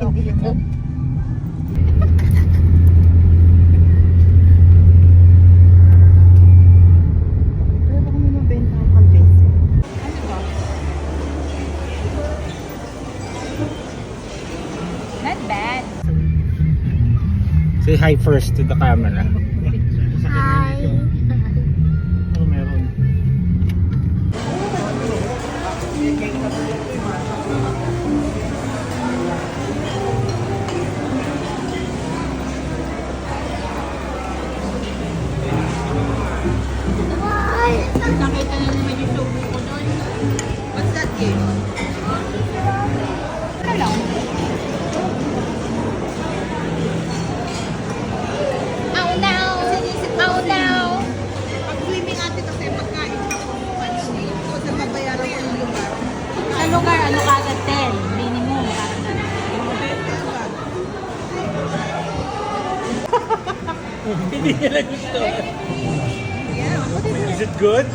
natin dito. Pero baka may mabenta ang kambing. Ano ba? Not bad. Say hi first to the camera. Hi. Ano meron? Nakita na naman yung logo ko doon. What's that game? Ano lang? Oh no! Sinisip, oh no! Pag swimming natin kasi pagkain ako, o sa babayaran ko yung lugar. Sa lugar, ano kagad 10? Minimum, parang gano'n. Hindi nila gusto. Yeah. Is it good? Ano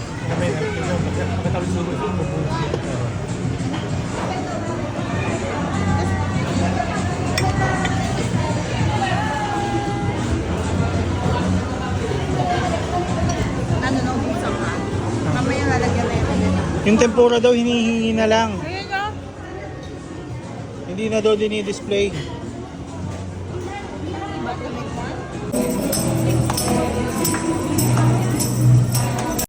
na, ubusang ka. Mamaya lalagyan na yun. Yung tempura daw hinihingi na lang. Ayun o. Hindi na daw dinidisplay.